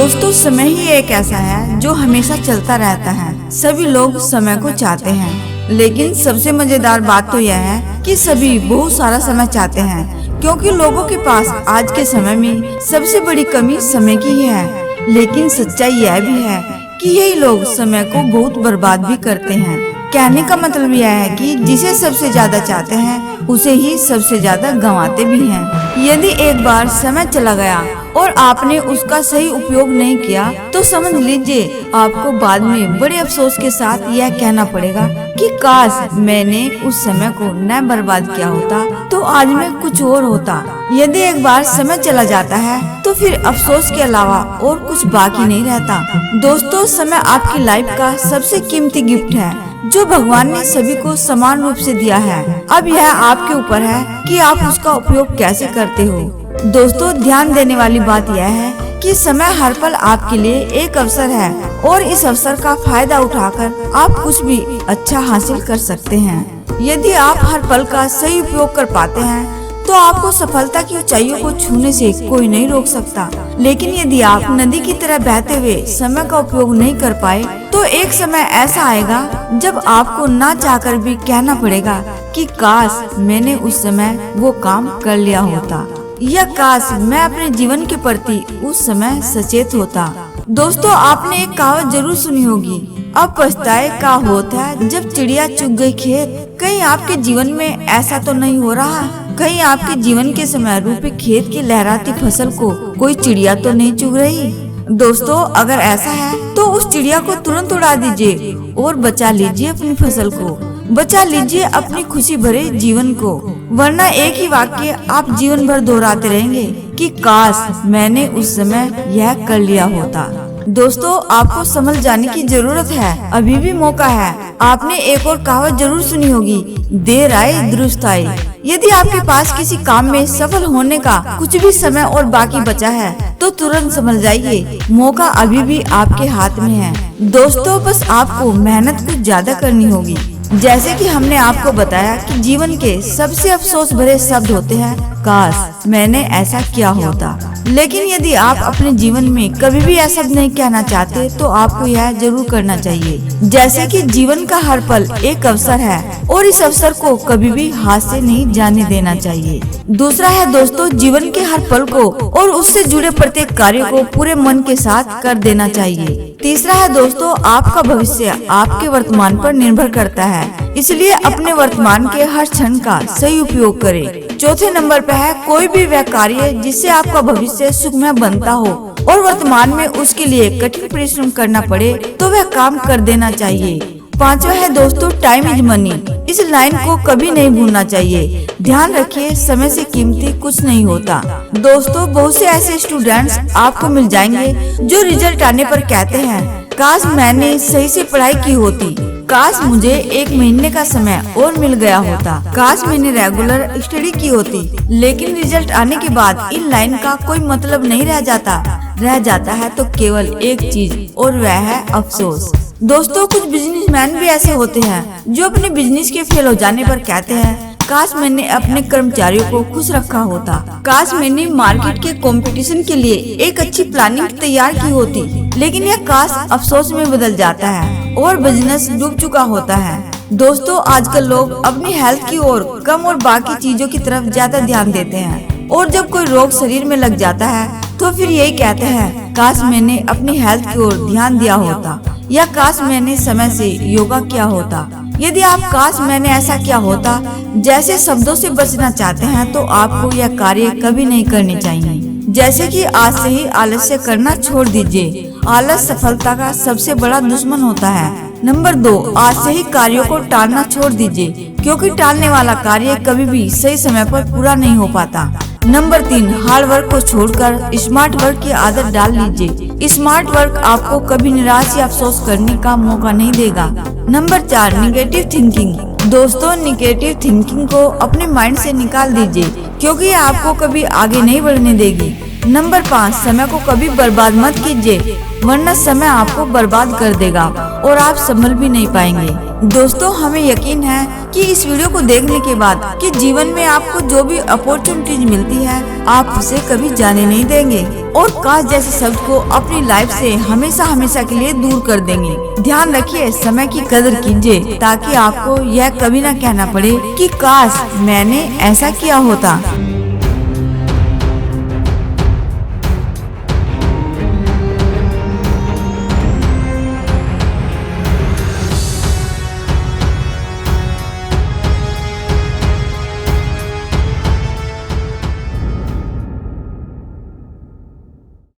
दोस्तों, समय ही एक ऐसा है जो हमेशा चलता रहता है। सभी लोग समय को चाहते हैं, लेकिन सबसे मजेदार बात तो यह है कि सभी बहुत सारा समय चाहते हैं, क्योंकि लोगों के पास आज के समय में सबसे बड़ी कमी समय की ही है। लेकिन सच्चाई यह भी है कि यही लोग समय को बहुत बर्बाद भी करते हैं। कहने का मतलब यह है कि जिसे सबसे ज्यादा चाहते हैं उसे ही सबसे ज्यादा गंवाते भी हैं। यदि एक बार समय चला गया और आपने उसका सही उपयोग नहीं किया तो समझ लीजिए आपको बाद में बड़े अफसोस के साथ यह कहना पड़ेगा कि काश मैंने उस समय को न बर्बाद किया होता तो आज मैं कुछ और होता। यदि एक बार समय चला जाता है तो फिर अफसोस के अलावा और कुछ बाकी नहीं रहता। दोस्तों, समय आपकी लाइफ का सबसे कीमती गिफ्ट है जो भगवान ने सभी को समान रूप से दिया है। अब यह आपके ऊपर है कि आप उसका उपयोग कैसे करते हो। दोस्तों, ध्यान देने वाली बात यह है कि समय हर पल आपके लिए एक अवसर है और इस अवसर का फायदा उठाकर आप कुछ भी अच्छा हासिल कर सकते हैं। यदि आप हर पल का सही उपयोग कर पाते हैं तो आपको सफलता की ऊंचाइयों को छूने से कोई नहीं रोक सकता। लेकिन यदि आप नदी की तरह बहते हुए समय का उपयोग नहीं कर पाए तो एक समय ऐसा आएगा जब आपको ना चाहकर भी कहना पड़ेगा कि काश मैंने उस समय वो काम कर लिया होता, या काश मैं अपने जीवन के प्रति उस समय सचेत होता। दोस्तों, आपने एक कहावत जरूर सुनी होगी, अब पछताए का होता है जब चिड़िया चुग गई खेत। कहीं आपके जीवन में ऐसा तो नहीं हो रहा? कहीं आपके जीवन के समय रूपी खेत की लहराती फसल को कोई चिड़िया तो नहीं चुग रही? दोस्तों, अगर ऐसा है तो उस चिड़िया को तुरंत उड़ा दीजिए और बचा लीजिए अपनी फसल को, बचा लीजिए अपनी खुशी भरे जीवन को, वरना एक ही वाक्य आप जीवन भर दोहराते रहेंगे कि काश मैंने उस समय यह कर लिया होता। दोस्तों, आपको समझ जाने की जरूरत है, अभी भी मौका है। आपने एक और कहावत जरूर सुनी होगी, देर आए दुरुस्त आए। यदि आपके पास किसी काम में सफल होने का कुछ भी समय और बाकी बचा है तो तुरंत समझ जाइए मौका अभी भी आपके हाथ में है। दोस्तों, बस आपको मेहनत कुछ ज्यादा करनी होगी। जैसे कि हमने आपको बताया कि जीवन के सबसे अफसोस भरे शब्द होते हैं काश मैंने ऐसा किया होता। लेकिन यदि आप अपने जीवन में कभी भी ऐसा नहीं कहना चाहते तो आपको यह जरूर करना चाहिए। जैसे कि जीवन का हर पल एक अवसर है और इस अवसर को कभी भी हाथ से नहीं जाने देना चाहिए। दूसरा है दोस्तों, जीवन के हर पल को और उससे जुड़े प्रत्येक कार्य को पूरे मन के साथ कर देना चाहिए। तीसरा है दोस्तों, आपका भविष्य आपके वर्तमान पर निर्भर करता है, इसलिए अपने वर्तमान के हर क्षण का सही उपयोग करें। चौथे नंबर पर है कोई भी वह कार्य जिससे आपका भविष्य सुखमय बनता हो और वर्तमान में उसके लिए कठिन परिश्रम करना पड़े तो वह काम कर देना चाहिए। पांचवा है दोस्तों, टाइम इज मनी। इस लाइन को कभी नहीं भूलना चाहिए। ध्यान रखिए, समय से कीमती कुछ नहीं होता। दोस्तों, बहुत से ऐसे स्टूडेंट्स आपको मिल जाएंगे जो रिजल्ट आने पर कहते हैं काश मैंने सही से पढ़ाई की होती, काश मुझे एक महीने का समय और मिल गया होता, काश मैंने रेगुलर स्टडी की होती। लेकिन रिजल्ट आने के बाद इन लाइन का कोई मतलब नहीं रह जाता है तो केवल एक चीज, और वह है अफसोस। दोस्तों, कुछ बिजनेसमैन भी ऐसे होते हैं जो अपने बिजनेस के फेल हो जाने पर कहते हैं काश मैंने अपने कर्मचारियों को खुश रखा होता, काश मैंने मार्केट के कंपटीशन के लिए एक अच्छी प्लानिंग तैयार की होती। लेकिन यह काश अफसोस में बदल जाता है और बिजनेस डूब चुका होता है। दोस्तों, आजकल लोग अपनी हेल्थ की ओर कम और बाकी चीजों की तरफ ज्यादा ध्यान देते हैं, और जब कोई रोग शरीर में लग जाता है तो फिर यही कहते हैं काश मैंने अपनी हेल्थ की ओर ध्यान दिया होता, या काश मैंने समय से योगा किया होता। यदि आप काश मैंने ऐसा किया होता जैसे शब्दों से बचना चाहते हैं तो आपको यह कार्य कभी नहीं करने चाहिए। जैसे कि आज से ही आलस्य करना छोड़ दीजिए। आलस सफलता का सबसे बड़ा दुश्मन होता है। नंबर 2, आज से ही कार्यों को टालना छोड़ दीजिए, क्योंकि टालने वाला कार्य कभी भी सही समय पर पूरा नहीं हो पाता। नंबर 3, हार्ड वर्क को छोड़कर स्मार्ट वर्क की आदत डाल लीजिए। स्मार्ट वर्क आपको कभी निराश या अफसोस करने का मौका नहीं देगा। Number 4, negative thinking. दोस्तों, निगेटिव थिंकिंग को अपने माइंड से निकाल दीजिए, क्योंकि ये आपको कभी आगे नहीं बढ़ने देगी। नंबर 5, समय को कभी बर्बाद मत कीजिए, वरना समय आपको बर्बाद कर देगा और आप संभल भी नहीं पाएंगे। दोस्तों, हमें यकीन है कि इस वीडियो को देखने के बाद कि जीवन में आपको जो भी अपॉर्चुनिटीज मिलती है आप उसे कभी जाने नहीं देंगे और काश जैसे शब्द को अपनी लाइफ से हमेशा हमेशा के लिए दूर कर देंगे। ध्यान रखिए, समय की कदर कीजिए ताकि आपको यह कभी ना कहना पड़े कि काश मैंने ऐसा किया होता।